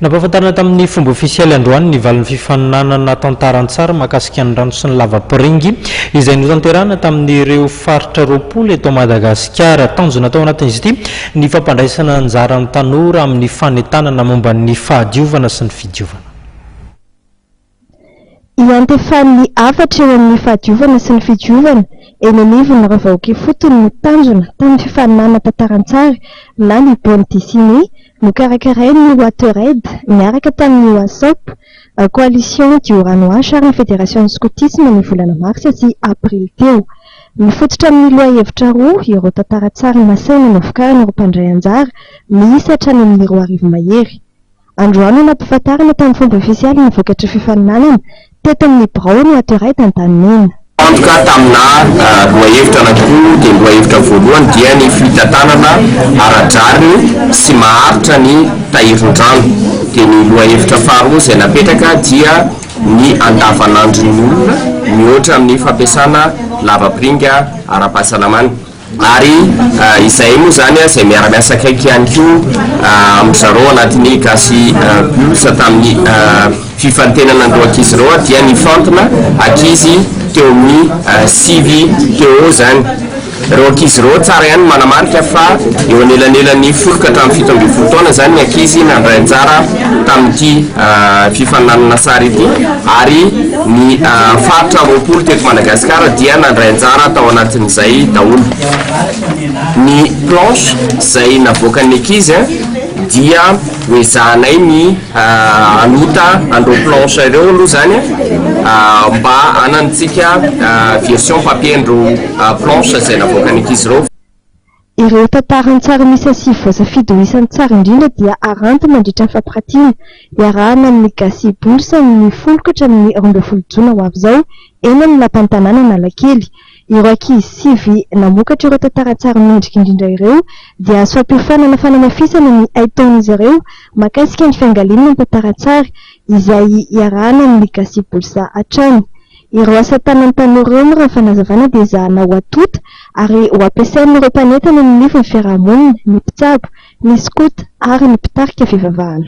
Nampahafantarina tamin'ny fomba ofisialy androany ny valin'ny fifaninanana tantaran-tsara mahakasika ny rano sy ny lavapiringy izay notanterahana tamin'ireo faritra roapolo eto Madagasikara. Tanjona tao anatin'izy ity ny fampandraisana anjaran'ny tanora amin'ny fanentanana momba ny fahadiovana sy ny fidiovana. Iantefan'ny afatra eo amin'ny fahadiovana sy ny fidiovana eny anivony raha vahoaka fotony ny tanjona tamin'ny fifaninanana tantaran-tsara na ny bande dessinée nokarakarain'ny Wateraid miaraka tamin'ny WhatsApp coalition dioranoise ary ny fédération scoutisme ny volana marsa sy april teo. Mifototra amin'ny loha hevitra roa ireo tantara-tsara nasaina novokarana ireo mpandray anjara miisa hatrany amin'ny 2 mahery. Androany nampifantarana tamin'ny fomba ofisialy ny vokatra fifaninanana teto amin'ny birao ny Wateraid an-tanimena. En tout cas, tamina loha hevitra anankiroa dia loha hevitra voalohany dia ny fitantanana ara-drariny sy maharitra ny tahirin-drano. Dia ny loha hevitra faharoa izay napetraka dia ny andavanandron'ny olona mihoatra amin'ny fampiasana lavapiringa ara-pahasalamana. Ary izay moa zany izay miara-miasa akaiky ihany koa amin'izareo anatin'ny gasy bulsa tamin'ny fifantenana andreo ankizy ireo dia ny fantona ankizy teo amin'ny sivy teo zany. Ireo ankizy ireo tsara ihany manamarika fa eo anelanelan'ny 10 ka hatramin'ny 17 taona zany ny ankizy nandray anjara tamin'ity fifaninanana sara ity ary ny faritra roapolo teto Madagasikara dia nandray anjara tao anatin'izay daholo. Ny planche izay navoakan'ny ankizy dia hoezahanay ny anota andreo planche ireo aloha zany mba hanantsika version papier andreo planche izay navoakan'ny ankizy ireo. Ireo tantaran-tsara misy asy voasafidy ho isan'ny tsara indrindra dia aranty mandritra ny fampiratiana iarahana amin'ny gasy bulsa ny 10 ka hatramin'ny 12 jona ho avy izao eny amin'ny lapan'ny tanàna Analakely. Ireo ankizy sivy namokatra ireo tantara-tsara mendrika indrindra ireo dia azo fampihofanana fanamafisana ny aitaon'izy ireo mahakasika ny fiangalinana ny tantara-tsara izay iarahana amin'ny gasy bulsa hatrany. Ireo asa tanan'ny tanora ireo raha fanazavana dia zahana ho atota ary ho ampiasain'ireo mpanentana ny nify ny fiarahamonina, ny mpitsabo, ny scout ary ny mpitarika fivavahana.